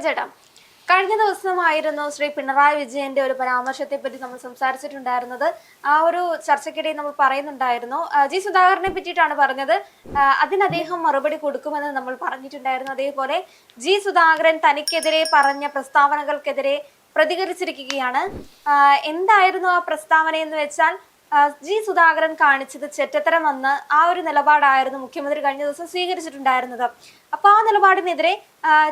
ശിവൻ ചേട്ടാ, കഴിഞ്ഞ ദിവസമായിരുന്നു ശ്രീ പിണറായി വിജയന്റെ ഒരു പരാമർശത്തെ പറ്റി നമ്മൾ സംസാരിച്ചിട്ടുണ്ടായിരുന്നത്. ആ ഒരു ചർച്ചയ്ക്കിടയിൽ നമ്മൾ പറയുന്നുണ്ടായിരുന്നു, ജി സുധാകരനെ പറ്റിയിട്ടാണ് പറഞ്ഞത്. അതിന് അദ്ദേഹം മറുപടി കൊടുക്കുമെന്ന് നമ്മൾ പറഞ്ഞിട്ടുണ്ടായിരുന്നു. അതേപോലെ ജി സുധാകരൻ തനിക്കെതിരെ പറഞ്ഞ പ്രസ്താവനകൾക്കെതിരെ പ്രതികരിച്ചിരിക്കുകയാണ്. എന്തായിരുന്നു ആ പ്രസ്താവന എന്ന് വെച്ചാൽ, ജി സുധാകരൻ കാണിച്ചത് ചെറ്റത്തരം വന്ന് ആ ഒരു നിലപാടായിരുന്നു മുഖ്യമന്ത്രി കഴിഞ്ഞ ദിവസം സ്വീകരിച്ചിട്ടുണ്ടായിരുന്നത്. അപ്പൊ ആ നിലപാടിനെതിരെ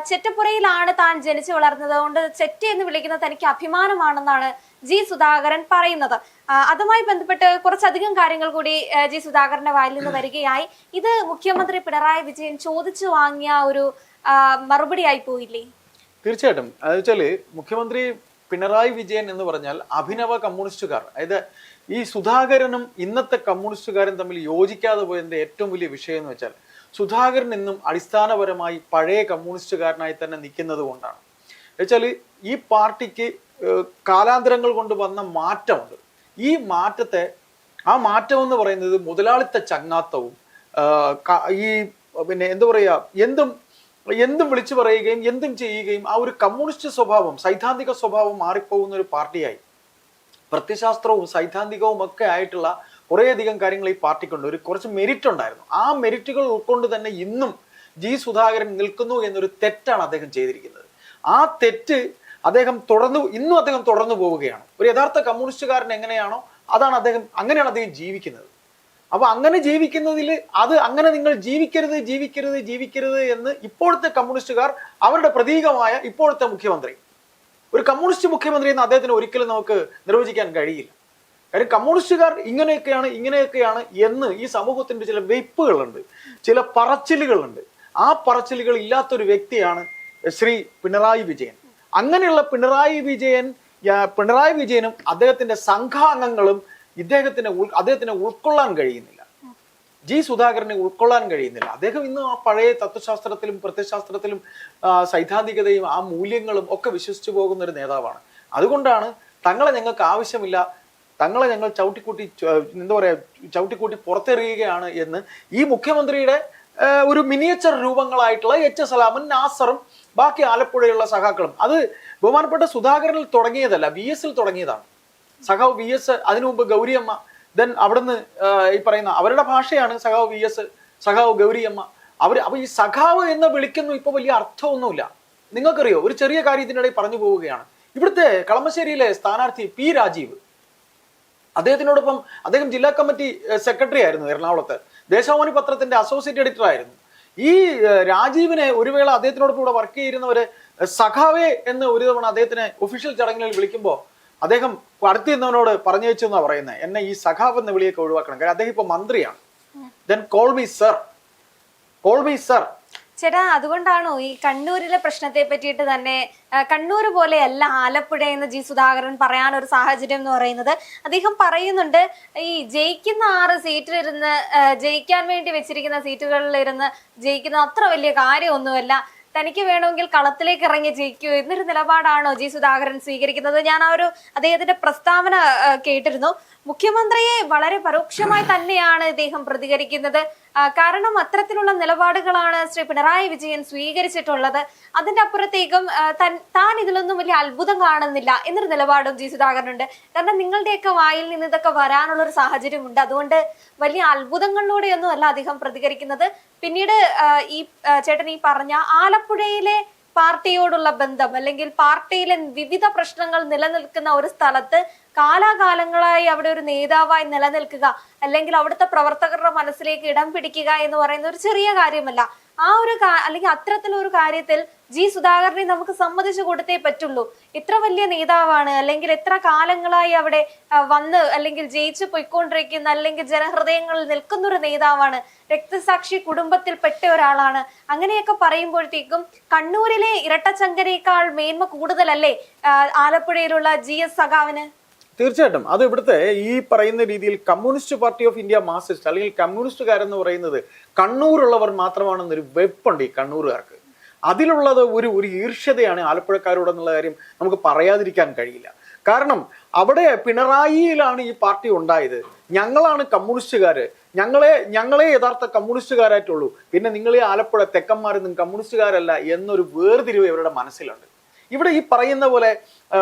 ചെറ്റപ്പുറയിലാണ് താൻ ജനിച്ചു വളർന്നത്, അതുകൊണ്ട് ചെറ്റ എന്ന് വിളിക്കുന്നത് തനിക്ക് അഭിമാനമാണെന്നാണ് ജി സുധാകരൻ പറയുന്നത്. അതുമായി ബന്ധപ്പെട്ട് കുറച്ചധികം കാര്യങ്ങൾ കൂടി ജി സുധാകരന്റെ വായിൽ നിന്ന് വരികയായി. ഇത് മുഖ്യമന്ത്രി പിണറായി വിജയൻ ചോദിച്ചു വാങ്ങിയ ഒരു മറുപടി ആയി പോയില്ലേ? തീർച്ചയായിട്ടും. അത് വെച്ചാല് മുഖ്യമന്ത്രി പിണറായി വിജയൻ എന്ന് പറഞ്ഞാൽ അഭിനവ കമ്മ്യൂണിസ്റ്റുകാർ, അതായത് ഈ സുധാകരനും ഇന്നത്തെ കമ്മ്യൂണിസ്റ്റുകാരും തമ്മിൽ യോജിക്കാതെ പോയതിന്റെ ഏറ്റവും വലിയ വിഷയം എന്ന് വെച്ചാൽ, സുധാകരൻ ഇന്നും അടിസ്ഥാനപരമായി പഴയ കമ്മ്യൂണിസ്റ്റുകാരനായി തന്നെ നിൽക്കുന്നത് കൊണ്ടാണ്. വെച്ചാൽ ഈ പാർട്ടിക്ക് കാലാന്തരങ്ങൾ കൊണ്ട് വന്ന മാറ്റമുണ്ട്. ഈ മാറ്റത്തെ, ആ മാറ്റം എന്ന് പറയുന്നത് മുതലാളിത്ത ചങ്ങാത്തവും ഈ പിന്നെ എന്താ പറയാ, എന്തും വിളിച്ചു പറയുകയും എന്തും ചെയ്യുകയും ആ ഒരു കമ്മ്യൂണിസ്റ്റ് സ്വഭാവം, സൈദ്ധാന്തിക സ്വഭാവം മാറിപ്പോകുന്ന ഒരു പാർട്ടിയായി. പ്രത്യശാസ്ത്രവും സൈദ്ധാന്തികവും ഒക്കെ ആയിട്ടുള്ള കുറേയധികം കാര്യങ്ങൾ ഈ പാർട്ടിക്കുണ്ട്. കുറച്ച് മെരിറ്റ് ഉണ്ടായിരുന്നു. ആ മെരിറ്റുകൾ ഉൾക്കൊണ്ട് തന്നെ ഇന്നും ജി സുധാകരൻ നിൽക്കുന്നു എന്നൊരു തെറ്റാണ് അദ്ദേഹം ചെയ്തിരിക്കുന്നത്. ആ തെറ്റ് ഇന്നും അദ്ദേഹം തുടർന്നു പോവുകയാണ്. ഒരു യഥാർത്ഥ കമ്മ്യൂണിസ്റ്റുകാരൻ എങ്ങനെയാണോ അങ്ങനെയാണ് അദ്ദേഹം ജീവിക്കുന്നത്. അപ്പൊ അങ്ങനെ ജീവിക്കുന്നതിൽ അങ്ങനെ നിങ്ങൾ ജീവിക്കരുത് എന്ന് ഇപ്പോഴത്തെ കമ്മ്യൂണിസ്റ്റുകാർ, അവരുടെ പ്രതീകമായ ഇപ്പോഴത്തെ മുഖ്യമന്ത്രി, ഒരു കമ്മ്യൂണിസ്റ്റ് മുഖ്യമന്ത്രി എന്ന് അദ്ദേഹത്തിന് ഒരിക്കലും നമുക്ക് നിർവചിക്കാൻ കഴിയില്ല. കാര്യം കമ്മ്യൂണിസ്റ്റുകാർ ഇങ്ങനെയൊക്കെയാണ് എന്ന് ഈ സമൂഹത്തിന്റെ ചില വെയ്പ്പുകളുണ്ട്, ചില പറച്ചിലുകളുണ്ട്. ആ പറച്ചിലുകൾ ഇല്ലാത്തൊരു വ്യക്തിയാണ് ശ്രീ പിണറായി വിജയൻ. അങ്ങനെയുള്ള പിണറായി വിജയനും അദ്ദേഹത്തിന്റെ സംഘാംഗങ്ങളും അദ്ദേഹത്തിന് ഉൾക്കൊള്ളാൻ കഴിയുന്നില്ല. ജി സുധാകരനെ ഉൾക്കൊള്ളാൻ കഴിയുന്നില്ല. അദ്ദേഹം ഇന്നും ആ പഴയ തത്വശാസ്ത്രത്തിലും പ്രത്യയശാസ്ത്രത്തിലും സൈദ്ധാന്തികതയും ആ മൂല്യങ്ങളും ഒക്കെ വിശ്വസിച്ചു പോകുന്ന ഒരു നേതാവാണ്. അതുകൊണ്ടാണ് തങ്ങളെ ഞങ്ങൾക്ക് ആവശ്യമില്ല, തങ്ങളെ ഞങ്ങൾ ചവിട്ടിക്കൂട്ടി പുറത്തെറിയുകയാണ് എന്ന് ഈ മുഖ്യമന്ത്രിയുടെ ഒരു മിനിയേച്ചർ രൂപങ്ങളായിട്ടുള്ള എച്ച് സലാമൻ, നാസറും ബാക്കി ആലപ്പുഴയുള്ള സഖാക്കളും, അത് ബഹുമാനപ്പെട്ട സുധാകരനിൽ തുടങ്ങിയതല്ല, വി എസിൽ തുടങ്ങിയതാണ്. സഖാവ് വി എസ്, അതിനു മുമ്പ് ഗൗരിയമ്മ, ദെൻ അവിടുന്ന് ഈ പറയുന്ന അവരുടെ ഭാഷയാണ് സഖാവ് വി എസ്, സഖാവ് ഗൗരിയമ്മ. അപ്പൊ ഈ സഖാവ് എന്ന് വിളിക്കുന്നു ഇപ്പൊ വലിയ അർത്ഥമൊന്നുമില്ല. നിങ്ങൾക്കറിയോ, ഒരു ചെറിയ കാര്യത്തിനിടയിൽ പറഞ്ഞു പോവുകയാണ്. ഇവിടുത്തെ കളമശ്ശേരിയിലെ സ്ഥാനാർത്ഥി പി രാജീവ്, അദ്ദേഹത്തിനോടൊപ്പം അദ്ദേഹം ജില്ലാ കമ്മിറ്റി സെക്രട്ടറി ആയിരുന്നു എറണാകുളത്ത്, ദേശാഭിമാനി പത്രത്തിന്റെ അസോസിയേറ്റ് എഡിറ്റർ ആയിരുന്നു. ഈ രാജീവിനെ ഒരു വേള അദ്ദേഹത്തിനോടൊപ്പം ഇവിടെ വർക്ക് ചെയ്യുന്നവര് സഖാവേ എന്ന് ഒരു തവണ അദ്ദേഹത്തിനെ ഒഫീഷ്യൽ ചടങ്ങുകളിൽ വിളിക്കുമ്പോൾ അദ്ദേഹം അടുത്ത് നിന്നവനോട് പറഞ്ഞു വെച്ചു എന്നാ പറയുന്നത്, എന്നെ ഈ സഖാവ് എന്ന വിളിയൊക്കെ ഒഴിവാക്കണം, കാരണം അദ്ദേഹം ഇപ്പൊ മന്ത്രിയാണ്. Then call me sir. ചേട്ടാ, അതുകൊണ്ടാണോ ഈ കണ്ണൂരിലെ പ്രശ്നത്തെ പറ്റിയിട്ട് തന്നെ കണ്ണൂർ പോലെയല്ല ആലപ്പുഴ എന്ന് ജി സുധാകരൻ പറയാനൊരു സാഹചര്യം എന്ന് പറയുന്നത്? അദ്ദേഹം പറയുന്നുണ്ട്, ഈ ജയിക്കുന്ന 6 സീറ്റിലിരുന്ന്, ജയിക്കാൻ വേണ്ടി വെച്ചിരിക്കുന്ന സീറ്റുകളിലിരുന്ന് ജയിക്കുന്ന അത്ര വലിയ കാര്യമൊന്നുമല്ല, തനിക്ക് വേണമെങ്കിൽ കളത്തിലേക്ക് ഇറങ്ങി ജയിക്കൂ എന്നൊരു നിലപാടാണോ ജി സുധാകരൻ സ്വീകരിക്കുന്നത്? ഞാൻ ആ ഒരു അദ്ദേഹത്തിന്റെ പ്രസ്താവന കേട്ടിരുന്നു. മുഖ്യമന്ത്രിയെ വളരെ പരോക്ഷമായി തന്നെയാണ് ഇദ്ദേഹം പ്രതികരിക്കുന്നത്. കാരണം അത്തരത്തിലുള്ള നിലപാടുകളാണ് ശ്രീ പിണറായി വിജയൻ സ്വീകരിച്ചിട്ടുള്ളത്. അതിന്റെ അപ്പുറത്തേക്കും താൻ ഇതിലൊന്നും വലിയ അത്ഭുതം കാണുന്നില്ല എന്നൊരു നിലപാടും ജി സുധാകരനുണ്ട്. കാരണം നിങ്ങളുടെയൊക്കെ വായിൽ നിന്ന് ഇതൊക്കെ വരാനുള്ള ഒരു സാഹചര്യമുണ്ട്. അതുകൊണ്ട് വലിയ അത്ഭുതങ്ങളിലൂടെയൊന്നും അല്ല അദ്ദേഹം പ്രതികരിക്കുന്നത്. പിന്നീട് ഈ ചേട്ടൻ ഈ പറഞ്ഞ ആലപ്പുഴയിലെ പാർട്ടിയോടുള്ള ബന്ധം, അല്ലെങ്കിൽ പാർട്ടിയിലെ വിവിധ പ്രശ്നങ്ങൾ നിലനിൽക്കുന്ന ഒരു സ്ഥലത്ത് കാലാകാലങ്ങളായി അവിടെ ഒരു നേതാവായി നിലനിൽക്കുക, അല്ലെങ്കിൽ അവിടുത്തെ പ്രവർത്തകരുടെ മനസ്സിലേക്ക് ഇടം പിടിക്കുക എന്ന് പറയുന്ന ഒരു ചെറിയ കാര്യമല്ല. ആ ഒരു അല്ലെങ്കിൽ അത്തരത്തിലൊരു കാര്യത്തിൽ ജി സുധാകരനെ നമുക്ക് സമ്മതിച്ചു കൊടുത്തേ പറ്റുള്ളൂ. ഇത്ര വലിയ നേതാവാണ്, അല്ലെങ്കിൽ എത്ര കാലങ്ങളായി അവിടെ വന്ന് അല്ലെങ്കിൽ ജയിച്ചു പോയിക്കൊണ്ടിരിക്കുന്ന, അല്ലെങ്കിൽ ജനഹൃദയങ്ങളിൽ നിൽക്കുന്ന ഒരു നേതാവാണ്, രക്തസാക്ഷി കുടുംബത്തിൽ പെട്ട ഒരാളാണ്. അങ്ങനെയൊക്കെ പറയുമ്പോഴത്തേക്കും കണ്ണൂരിലെ ഇരട്ടച്ചങ്കരയേക്കാൾ മേന്മ കൂടുതലല്ലേ ആലപ്പുഴയിലുള്ള GS സഖാവിന്? തീർച്ചയായിട്ടും. അത് ഇവിടുത്തെ ഈ പറയുന്ന രീതിയിൽ communist party of India Marxist അല്ലെങ്കിൽ കമ്മ്യൂണിസ്റ്റുകാരെന്ന് പറയുന്നത് കണ്ണൂരുള്ളവർ മാത്രമാണെന്നൊരു വെപ്പുണ്ട് ഈ കണ്ണൂരുകാർക്ക്. അതിലുള്ളത് ഒരു ഈർഷ്യതയാണ് ആലപ്പുഴക്കാരോടെന്നുള്ള കാര്യം നമുക്ക് പറയാതിരിക്കാൻ കഴിയില്ല. കാരണം അവിടെ പിണറായിയിലാണ് ഈ പാർട്ടി ഉണ്ടായത്, ഞങ്ങളാണ് കമ്മ്യൂണിസ്റ്റുകാര്, ഞങ്ങളെ യഥാർത്ഥ കമ്മ്യൂണിസ്റ്റുകാരായിട്ടുള്ളൂ, പിന്നെ നിങ്ങൾ ഈ ആലപ്പുഴ തെക്കന്മാരൊന്നും കമ്മ്യൂണിസ്റ്റുകാരല്ല എന്നൊരു വേർതിരിവ് ഇവരുടെ മനസ്സിലുണ്ട്. ഇവിടെ ഈ പറയുന്ന പോലെ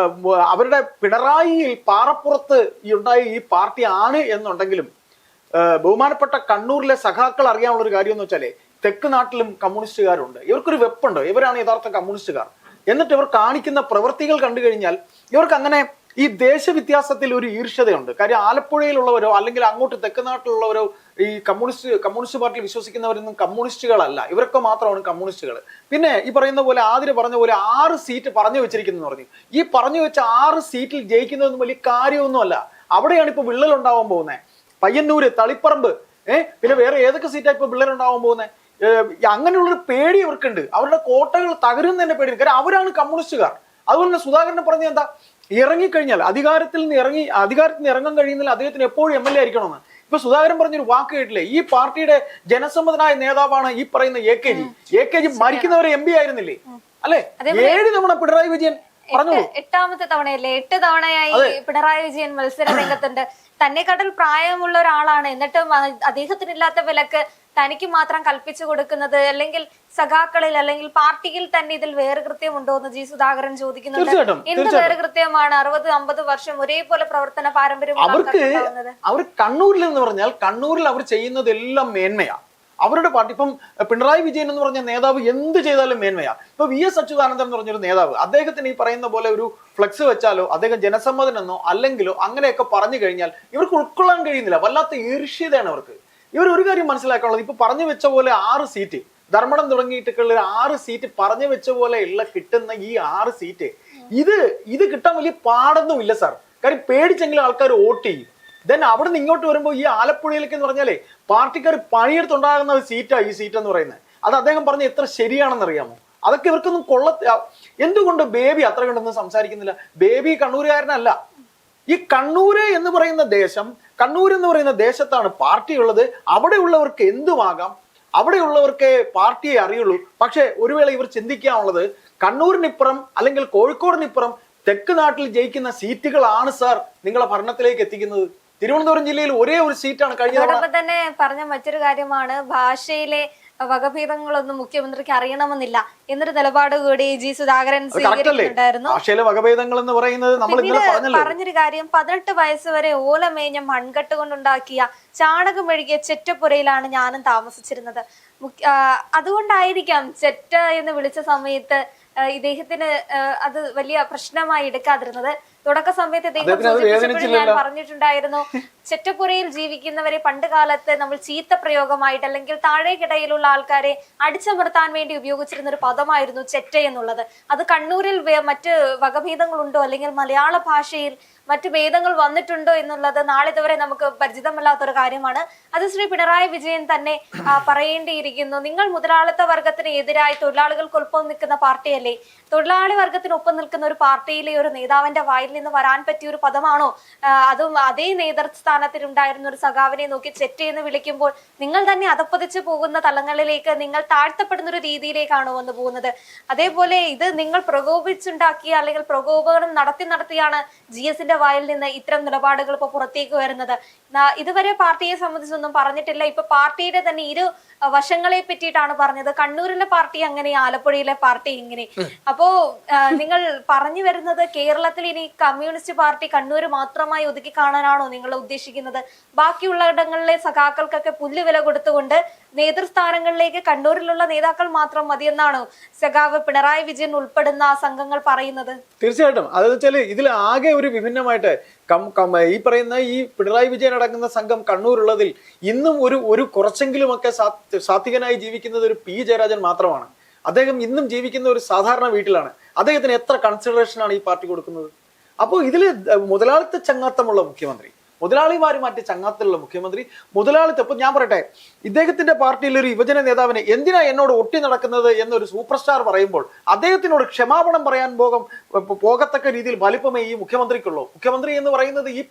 അവരുടെ പിണറായിയിൽ പാറപ്പുറത്ത് ഉണ്ടായ ഈ പാർട്ടി ആണ് എന്നുണ്ടെങ്കിലും ബഹുമാനപ്പെട്ട കണ്ണൂരിലെ സഖാക്കൾ അറിയാനുള്ളൊരു കാര്യം എന്ന് വെച്ചാലേ തെക്ക് നാട്ടിലും കമ്മ്യൂണിസ്റ്റുകാരുണ്ട്. ഇവർക്കൊരു വെപ്പുണ്ട്, ഇവരാണ് യഥാർത്ഥ കമ്മ്യൂണിസ്റ്റുകാർ. എന്നിട്ട് ഇവർ കാണിക്കുന്ന പ്രവൃത്തികൾ കണ്ടു കഴിഞ്ഞാൽ ഇവർക്ക് അങ്ങനെ ഈ ദേശവ്യത്യാസത്തിൽ ഒരു ഈർഷ്യതയുണ്ട്. കാര്യം ആലപ്പുഴയിലുള്ളവരോ അല്ലെങ്കിൽ അങ്ങോട്ട് തെക്ക് നാട്ടിലുള്ളവരോ ഈ കമ്മ്യൂണിസ്റ്റ് പാർട്ടിയിൽ വിശ്വസിക്കുന്നവരൊന്നും കമ്മ്യൂണിസ്റ്റുകളല്ല, ഇവരൊക്കെ മാത്രമാണ് കമ്മ്യൂണിസ്റ്റുകൾ. പിന്നെ ഈ പറയുന്ന പോലെ ആതിര പറഞ്ഞ പോലെ 6 സീറ്റ് പറഞ്ഞു വെച്ചിരിക്കുന്നു പറഞ്ഞു. ഈ പറഞ്ഞു വെച്ച 6 സീറ്റിൽ ജയിക്കുന്നതൊന്നും വലിയ കാര്യമൊന്നുമല്ല. അവിടെയാണ് ഇപ്പൊ വിള്ളൽ ഉണ്ടാവാൻ പോകുന്നത്. പയ്യന്നൂര്, തളിപ്പറമ്പ്, പിന്നെ വേറെ ഏതൊക്കെ സീറ്റാണ് ഇപ്പൊ വിള്ളൽ ഉണ്ടാവാൻ പോകുന്നത്? അങ്ങനെയുള്ളൊരു പേടി ഇവർക്കുണ്ട്. അവരുടെ കോട്ടകൾ തകരുന്ന തന്നെ പേടി. കാരണം അവരാണ് കമ്മ്യൂണിസ്റ്റുകാർ. അതുപോലെ തന്നെ സുധാകരനെ പറഞ്ഞ എന്താ, ഇറങ്ങിക്കഴിഞ്ഞാൽ അധികാരത്തിൽ നിന്ന് ഇറങ്ങാൻ കഴിയുന്നില്ല, അദ്ദേഹത്തിന് എപ്പോഴും MLA ആയിരിക്കണമെന്ന്. ഇപ്പൊ സുധാകരൻ പറഞ്ഞൊരു വാക്ക് കേട്ടില്ലേ, ഈ പാർട്ടിയുടെ ജനസമ്മതനായ നേതാവാണ് ഈ പറയുന്ന AKG. മരിക്കുന്നവരെ MP ആയിരുന്നില്ലേ? അല്ലെ, 7 തവണ പിണറായി വിജയൻ പറഞ്ഞു. 8ാമത്തെ തവണയല്ലേ? 8 തവണയായി പിണറായി വിജയൻ മത്സര രംഗത്തുണ്ട്. തന്നെക്കാട്ടിൽ പ്രായമുള്ള ഒരാളാണ്. എന്നിട്ടും അദ്ദേഹത്തിനില്ലാത്ത വിലക്ക് തനിക്ക് മാത്രം കൽപ്പിച്ചു കൊടുക്കുന്നത്, അല്ലെങ്കിൽ സഖാക്കളിൽ അല്ലെങ്കിൽ പാർട്ടിയിൽ തന്നെ ഇതിൽ വേറുകൃത്യം ഉണ്ടോ എന്ന് ജി സുധാകരൻ ചോദിക്കുന്നുണ്ട്. എന്ത് വേറുകൃത്യമാണ്? 60-50 വർഷം ഒരേപോലെ പ്രവർത്തന പാരമ്പര്യം അവർ കണ്ണൂരിൽ എന്ന് പറഞ്ഞാൽ കണ്ണൂരിൽ അവർ ചെയ്യുന്നതെല്ലാം മേന്മയാ. അവരുടെ പാർട്ടി ഇപ്പം പിണറായി വിജയൻ എന്ന് പറഞ്ഞ നേതാവ് എന്ത് ചെയ്താലും മേന്മയാ. ഇപ്പൊ VS അച്യുതാനന്ദൻ എന്ന് പറഞ്ഞൊരു നേതാവ്, അദ്ദേഹത്തിന് ഈ പറയുന്ന പോലെ ഒരു ഫ്ലെക്സ് വെച്ചാലോ അദ്ദേഹം ജനസമ്മതനെന്നോ അല്ലെങ്കിലോ അങ്ങനെയൊക്കെ പറഞ്ഞു കഴിഞ്ഞാൽ ഇവർക്ക് ഉൾക്കൊള്ളാൻ കഴിയുന്നില്ല. വല്ലാത്ത ഈർഷ്യതയാണ് അവർക്ക്. ഇവർ ഒരു കാര്യം മനസ്സിലാക്കാനുള്ളത്, ഇപ്പൊ പറഞ്ഞു വെച്ച പോലെ 6 സീറ്റ് ധർമ്മടം തുടങ്ങിയിട്ടുള്ള 6 സീറ്റ് പറഞ്ഞു വെച്ച പോലെ ഉള്ള കിട്ടുന്ന ഈ 6 സീറ്റ് ഇത് കിട്ടാൻ വലിയ പാടൊന്നും ഇല്ല സാർ. കാര്യം പേടിച്ചെങ്കിലും ആൾക്കാർ വോട്ട് ചെയ്യും. ദെൻ അവിടെ നിന്ന് ഇങ്ങോട്ട് വരുമ്പോൾ ഈ ആലപ്പുഴയിലേക്ക് എന്ന് പറഞ്ഞാലേ പാർട്ടിക്കാർ പണിയെടുത്തുണ്ടാകുന്ന ഒരു സീറ്റാണ് ഈ സീറ്റ് എന്ന് പറയുന്നത്. അത് അദ്ദേഹം പറഞ്ഞ എത്ര ശരിയാണെന്ന് അറിയാമോ? അതൊക്കെ ഇവർക്കൊന്നും എന്തുകൊണ്ട് ബേബി അത്ര കണ്ടൊന്നും സംസാരിക്കുന്നില്ല? ബേബി കണ്ണൂരുകാരനല്ല. ഈ കണ്ണൂര് എന്ന് പറയുന്ന ദേശത്താണ് പാർട്ടി ഉള്ളത്. അവിടെയുള്ളവർക്ക് എന്തുമാകാം, അവിടെയുള്ളവർക്ക് പാർട്ടിയെ അറിയുള്ളൂ. പക്ഷെ ഒരു വേള ഇവർ ചിന്തിക്കാനുള്ളത് കണ്ണൂരിനിപ്പുറം അല്ലെങ്കിൽ കോഴിക്കോടിനിപ്പുറം തെക്ക് നാട്ടിൽ ജയിക്കുന്ന സീറ്റുകളാണ് സാർ നിങ്ങളെ ഭരണത്തിലേക്ക് എത്തിക്കുന്നത്. തിരുവനന്തപുരം ജില്ലയിൽ ഒരേ ഒരു സീറ്റാണ് കഴിഞ്ഞ തന്നെ പറഞ്ഞ മറ്റൊരു കാര്യമാണ്, ഭാഷയിലെ വകഭേദങ്ങളൊന്നും മുഖ്യമന്ത്രിക്ക് അറിയണമെന്നില്ല എന്നൊരു നിലപാട് കൂടി ജി സുധാകരൻ സ്വീകരിച്ചിട്ടുണ്ടായിരുന്നു. പറഞ്ഞൊരു കാര്യം, 18 വയസ്സ് വരെ ഓലമേഞ്ഞ മൺകട്ട് കൊണ്ടുണ്ടാക്കിയ ചാണകം മെഴുകിയ ചെറ്റപ്പുരയിലാണ് ഞാനും താമസിച്ചിരുന്നത്. അതുകൊണ്ടായിരിക്കാം ചെറ്റ എന്ന് വിളിച്ച സമയത്ത് ഇദ്ദേഹത്തിന് അത് വലിയ പ്രശ്നമായി എടുക്കാതിരുന്നത്. തുടക്ക സമയത്ത് ഇദ്ദേഹം ഞാൻ പറഞ്ഞിട്ടുണ്ടായിരുന്നു, ചെറ്റപ്പുരയിൽ ജീവിക്കുന്നവരെ പണ്ട് കാലത്ത് നമ്മൾ ചീത്ത പ്രയോഗമായിട്ട് അല്ലെങ്കിൽ താഴേക്കിടയിലുള്ള ആൾക്കാരെ അടിച്ചമർത്താൻ വേണ്ടി ഉപയോഗിച്ചിരുന്ന ഒരു പദമായിരുന്നു ചെറ്റ എന്നുള്ളത്. അത് കണ്ണൂരിൽ മറ്റ് വകഭേദങ്ങളുണ്ടോ അല്ലെങ്കിൽ മലയാള ഭാഷയിൽ മറ്റു ഭേദങ്ങൾ വന്നിട്ടുണ്ടോ എന്നുള്ളത് നാളിതുവരെ നമുക്ക് പരിചിതമല്ലാത്തൊരു കാര്യമാണ്. അത് ശ്രീ പിണറായി വിജയൻ തന്നെ പറയേണ്ടിയിരിക്കുന്നു. നിങ്ങൾ മുതലാളിത്ത വർഗത്തിന് എതിരായി തൊഴിലാളികൾക്കൊപ്പം നിൽക്കുന്ന പാർട്ടിയല്ലേ? തൊഴിലാളി വർഗത്തിനൊപ്പം നിൽക്കുന്ന ഒരു പാർട്ടിയിലെ ഒരു നേതാവിന്റെ വായിൽ നിന്ന് വരാൻ പറ്റിയ ഒരു പദമാണോ? അതും അതേ നേതൃസ്ഥാനത്തിൽ ഉണ്ടായിരുന്ന ഒരു സഖാവിനെ നോക്കി ചെറ്റയെന്ന് വിളിക്കുമ്പോൾ നിങ്ങൾ തന്നെ അധപ്പതിച്ചു പോകുന്ന തലങ്ങളിലേക്ക്, നിങ്ങൾ താഴ്ത്തപ്പെടുന്ന ഒരു രീതിയിലേക്കാണോ വന്നു പോകുന്നത്? അതേപോലെ ഇത് നിങ്ങൾ പ്രകോപിച്ചുണ്ടാക്കിയ അല്ലെങ്കിൽ പ്രകോപനം നടത്തിയാണ് GSന്റെ വായിൽ നിന്ന് ഇത്തരം നിലപാടുകൾ ഇപ്പൊ പുറത്തേക്ക് വരുന്നത്. ഇതുവരെ പാർട്ടിയെ സംബന്ധിച്ചൊന്നും പറഞ്ഞിട്ടില്ല. ഇപ്പൊ പാർട്ടിയുടെ തന്നെ ഇരു വശങ്ങളെ പറ്റിയിട്ടാണ് പറഞ്ഞത്. കണ്ണൂരിലെ പാർട്ടി അങ്ങനെ, ആലപ്പുഴയിലെ പാർട്ടി ഇങ്ങനെ. അപ്പോ നിങ്ങൾ പറഞ്ഞു വരുന്നത് കേരളത്തിൽ ഇനി കമ്മ്യൂണിസ്റ്റ് പാർട്ടി കണ്ണൂര് മാത്രമായി ഒതുക്കി കാണാനാണോ നിങ്ങൾ ഉദ്ദേശിക്കുന്നത്? ബാക്കിയുള്ള ഇടങ്ങളിലെ സഖാക്കൾക്കൊക്കെ പുല്ലുവില കൊടുത്തുകൊണ്ട് നേതൃസ്ഥാനങ്ങളിലേക്ക് കണ്ണൂരിലുള്ള നേതാക്കൾ മാത്രം മതിയെന്നാണോ സഖാവ് പിണറായി വിജയൻ ഉൾപ്പെടുന്ന സംഘങ്ങൾ പറയുന്നത്? തീർച്ചയായിട്ടും. അതെന്ന് വെച്ചാല് ഇതിൽ ആകെ ഒരു വിഭിന്നമായിട്ട് ഈ പറയുന്ന ഈ പിണറായി വിജയൻ അടങ്ങുന്ന സംഘം കണ്ണൂരുള്ളതിൽ ഇന്നും ഒരു കുറച്ചെങ്കിലുമൊക്കെ സാത്വികനായി ജീവിക്കുന്നത് ഒരു P ജയരാജൻ മാത്രമാണ്. അദ്ദേഹം ഇന്നും ജീവിക്കുന്ന ഒരു സാധാരണ വീട്ടിലാണ്. അദ്ദേഹത്തിന് എത്ര കൺസിഡറേഷൻ ആണ് ഈ പാർട്ടി കൊടുക്കുന്നത്? അപ്പോൾ ഇതില് മുതലാളിത്ത ചങ്ങാത്തമുള്ള മുഖ്യമന്ത്രി, മുതലാളിമാരുമായിട്ട് ചങ്ങാത്തമുള്ള മുഖ്യമന്ത്രി, മുതലാളിത്തം. ഇപ്പൊ ഞാൻ പറയട്ടെ, ഇദ്ദേഹത്തിന്റെ പാർട്ടിയിൽ ഒരു യുവജന നേതാവിനെ എന്തിനാ എന്നോട് ഒട്ടി നടക്കുന്നത് എന്നൊരു സൂപ്പർ സ്റ്റാർ പറയുമ്പോൾ അദ്ദേഹത്തിനോട് ക്ഷമാപണം പറയാൻ പോകത്തക്ക രീതിയിൽ വലിപ്പമേ ഈ മുഖ്യമന്ത്രിക്കുള്ളൂ. മുഖ്യമന്ത്രി എന്ന് പറയുന്നത് ഈ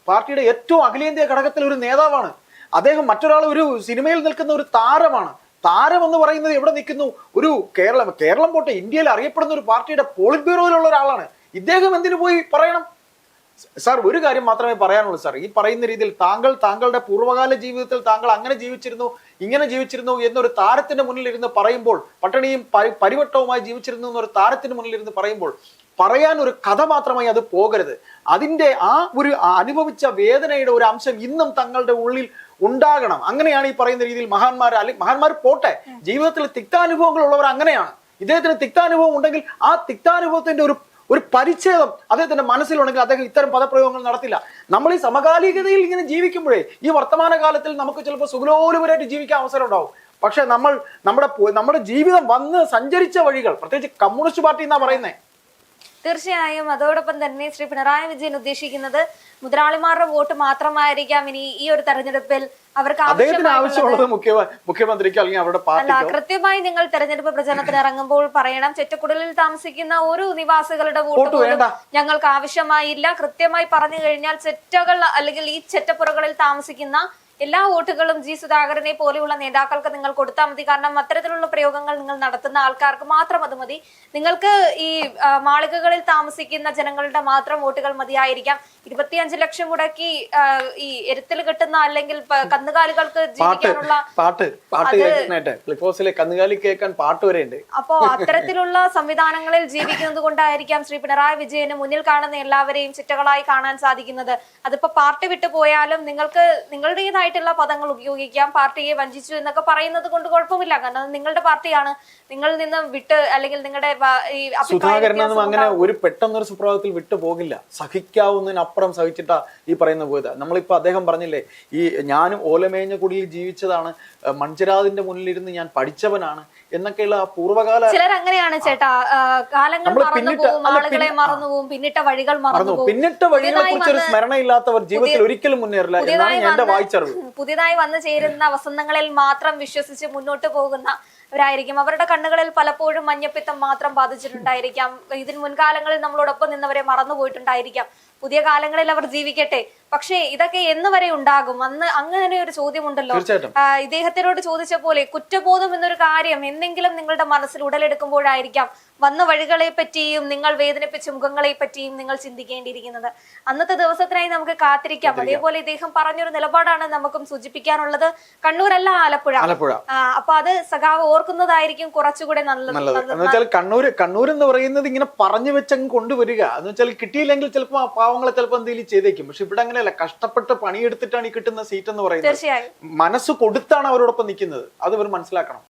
പാർട്ടിയുടെ ഏറ്റവും അഖിലേന്ത്യാ ഘടകത്തിൽ ഒരു നേതാവാണ്. അദ്ദേഹം മറ്റൊരാൾ ഒരു സിനിമയിൽ നിൽക്കുന്ന ഒരു താരമാണ്. താരം എന്ന് പറയുന്നത് എവിടെ നിൽക്കുന്നു? ഒരു കേരളം പോട്ടെ, ഇന്ത്യയിൽ അറിയപ്പെടുന്ന ഒരു പാർട്ടിയുടെ പോളിറ്റ് ബ്യൂറോയിലുള്ള ഒരാളാണ്. ഇദ്ദേഹം എന്തിനു പോയി പറയണം? സാർ ഒരു കാര്യം മാത്രമേ പറയാനുള്ളൂ സാർ. ഈ പറയുന്ന രീതിയിൽ താങ്കളുടെ പൂർവ്വകാല ജീവിതത്തിൽ താങ്കൾ അങ്ങനെ ജീവിച്ചിരുന്നു, ഇങ്ങനെ ജീവിച്ചിരുന്നു എന്നൊരു താരത്തിന്റെ മുന്നിൽ ഇരുന്ന് പറയുമ്പോൾ, പട്ടിണിയും പരിവട്ടവുമായി ജീവിച്ചിരുന്നു എന്നൊരു താരത്തിന് മുന്നിൽ ഇരുന്ന് പറയുമ്പോൾ, പറയാൻ ഒരു കഥ മാത്രമായി അത് പോകരുത്. അതിന്റെ ആ ഒരു അനുഭവിച്ച വേദനയുടെ ഒരു അംശം ഇന്നും തങ്ങളുടെ ഉള്ളിൽ ഉണ്ടാകണം. അങ്ങനെയാണ് ഈ പറയുന്ന രീതിയിൽ മഹാന്മാർ പോട്ടെ, ജീവിതത്തിൽ തിക്താനുഭവങ്ങൾ ഉള്ളവർ അങ്ങനെയാണ്. ഇദ്ദേഹത്തിന് തിക്താനുഭവം ഉണ്ടെങ്കിൽ ആ തിക്താനുഭവത്തിന്റെ ഒരു പരിച്ഛേദം അദ്ദേഹത്തിന്റെ മനസ്സിലുണ്ടെങ്കിൽ അദ്ദേഹം ഇത്തരം പദപ്രയോഗങ്ങൾ നടത്തില്ല. നമ്മൾ ഈ സമകാലികതയിൽ ഇങ്ങനെ ജീവിക്കുമ്പോഴേ ഈ വർത്തമാന കാലത്തിൽ നമുക്ക് ചിലപ്പോൾ സുഖലോലുപരായിട്ട് ജീവിക്കാൻ അവസരം ഉണ്ടാവും. പക്ഷെ നമ്മുടെ ജീവിതം വന്ന് സഞ്ചരിച്ച വഴികൾ, പ്രത്യേകിച്ച് കമ്മ്യൂണിസ്റ്റ് പാർട്ടി എന്നാ പറയുന്നത്. തീർച്ചയായും അതോടൊപ്പം തന്നെ ശ്രീ പിണറായി വിജയൻ ഉദ്ദേശിക്കുന്നത് മുതലാളിമാരുടെ വോട്ട് മാത്രമായിരിക്കാം ഇനി ഈ ഒരു തെരഞ്ഞെടുപ്പിൽ അവർക്ക് ആവശ്യമുള്ളത് മുഖ്യമന്ത്രിക്ക് അല്ലെങ്കിൽ അവരുടെ അല്ല. കൃത്യമായി നിങ്ങൾ തെരഞ്ഞെടുപ്പ് പ്രചരണത്തിന് ഇറങ്ങുമ്പോൾ പറയണം, ചെറ്റക്കുടലിൽ താമസിക്കുന്ന ഒരു നിവാസികളുടെ വോട്ട് പോലും ഞങ്ങൾക്ക് ആവശ്യമായില്ല. കൃത്യമായി പറഞ്ഞു കഴിഞ്ഞാൽ ചെറ്റകൾ അല്ലെങ്കിൽ ഈ ചെറ്റപ്പുറകളിൽ താമസിക്കുന്ന എല്ലാ വോട്ടുകളും ജി സുധാകരനെ പോലെയുള്ള നേതാക്കൾക്ക് നിങ്ങൾ കൊടുത്താൽ മതി. കാരണം അത്തരത്തിലുള്ള പ്രയോഗങ്ങൾ നിങ്ങൾ നടത്തുന്ന ആൾക്കാർക്ക് മാത്രം അത് മതി. നിങ്ങൾക്ക് ഈ മാളികകളിൽ താമസിക്കുന്ന ജനങ്ങളുടെ മാത്രം വോട്ടുകൾ മതിയായിരിക്കാം. 25 ലക്ഷം മുടക്കി ഈ എരുത്തിൽ കിട്ടുന്ന അല്ലെങ്കിൽ കന്നുകാലികൾക്ക് ജീവിക്കാനുള്ള പാട്ട് വരെയുണ്ട്. അപ്പോ അത്തരത്തിലുള്ള സംവിധാനങ്ങളിൽ ജീവിക്കുന്നത് കൊണ്ടായിരിക്കാം ശ്രീ പിണറായി വിജയന് മുന്നിൽ കാണുന്ന എല്ലാവരെയും ചിറ്റകളായി കാണാൻ സാധിക്കുന്നത്. അതിപ്പോ പാർട്ടി വിട്ടു പോയാലും നിങ്ങൾക്ക് നിങ്ങളുടേതായിട്ടുള്ള പദങ്ങൾ ഉപയോഗിക്കാം. പാർട്ടിയെ വഞ്ചിച്ചു എന്നൊക്കെ പറയുന്നത് കൊണ്ട് കുഴപ്പമില്ല. കാരണം നിങ്ങളുടെ പാർട്ടിയാണ്. നിങ്ങളിൽ നിന്ന് വിട്ട് അല്ലെങ്കിൽ നിങ്ങളുടെ സുധാകരനൊന്നും അങ്ങനെ ഒരു പെട്ടെന്നൊരു സുപ്രഭാതത്തിൽ വിട്ടു പോകില്ല. സഹിക്കാവുന്നതിനപ്പുറം സഹിച്ചിട്ടാ ഈ പറയുന്ന പോയത്. നമ്മളിപ്പോ അദ്ദേഹം പറഞ്ഞില്ലേ, ഈ ഞാനും ഓലമേഞ്ഞ കുടിയിൽ ജീവിച്ചതാണ്, മൺചിരാതിന്റെ മുന്നിലിരുന്ന് ഞാൻ പഠിച്ചവനാണ് എന്നൊക്കെയുള്ള പൂർവ്വകാല. ചിലർ അങ്ങനെയാണ് ചേട്ടാ, കാലങ്ങൾ മറന്നുപോകും, ആളുകളെ മറന്നുപോകും, പിന്നിട്ട വഴികൾ മറന്നുപോകും. പിന്നിട്ട വഴികളെ കുറിച്ച് ഒരു സ്മരണയില്ലാത്തവർ ജീവിതത്തിൽ ഒരിക്കലും മുന്നേറില്ല എന്നാണ് എന്റെ വായിച്ചറിവ്. പുതിയതായി വന്നു ചേരുന്ന വസന്തങ്ങളിൽ മാത്രം വിശ്വസിച്ച് മുന്നോട്ട് പോകുന്നവരായിരിക്കും. അവരുടെ കണ്ണുകളിൽ പലപ്പോഴും മഞ്ഞപ്പിത്തം മാത്രം ബാധിച്ചിട്ടുണ്ടായിരിക്കാം. ഇതിന് മുൻകാലങ്ങളിൽ നമ്മളോടൊപ്പം നിന്നവരെ മറന്നുപോയിട്ടുണ്ടായിരിക്കാം. പുതിയ കാലങ്ങളിൽ അവർ ജീവിക്കട്ടെ. പക്ഷേ ഇതൊക്കെ എന്ന് വരെ ഉണ്ടാകും? അങ്ങനെ ഒരു ചോദ്യമുണ്ടല്ലോ. ഇദ്ദേഹത്തിനോട് ചോദിച്ച പോലെ കുറ്റബോധം എന്നൊരു കാര്യം എന്തെങ്കിലും നിങ്ങളുടെ മനസ്സിൽ ഉടലെടുക്കുമ്പോഴായിരിക്കാം വന്ന വഴികളെ പറ്റിയും നിങ്ങൾ വേദനിപ്പിച്ച മുഖങ്ങളെ പറ്റിയും നിങ്ങൾ ചിന്തിക്കേണ്ടിയിരിക്കുന്നത്. അന്നത്തെ ദിവസത്തിനായി നമുക്ക് കാത്തിരിക്കാം. അതേപോലെ ഇദ്ദേഹം പറഞ്ഞൊരു നിലപാടാണ് നമുക്കും സൂചിപ്പിക്കാനുള്ളത്. കണ്ണൂരല്ല, ആലപ്പുഴ. അപ്പൊ അത് സഖാവ് ഓർക്കുന്നതായിരിക്കും കുറച്ചുകൂടെ നല്ലത്. കണ്ണൂർ എന്ന് പറയുന്നത് ഇങ്ങനെ പറഞ്ഞു വെച്ചങ്ങ് കൊണ്ടുവരിക എന്ന് വെച്ചാൽ കിട്ടിയില്ലെങ്കിൽ ചിലപ്പോൾ ആ പാവങ്ങളെ ചിലപ്പോൾ എന്തെങ്കിലും ചെയ്തേക്കും. പക്ഷെ ഇവിടെ അങ്ങനെയല്ല. കഷ്ടപ്പെട്ട് പണിയെടുത്തിട്ടാണ് ഈ കിട്ടുന്ന സീറ്റ് എന്ന് പറയുന്നത്. തീർച്ചയായും മനസ്സ് കൊടുത്താണ് അവരോടൊപ്പം നിൽക്കുന്നത്. അത് ഇവർ മനസ്സിലാക്കണം.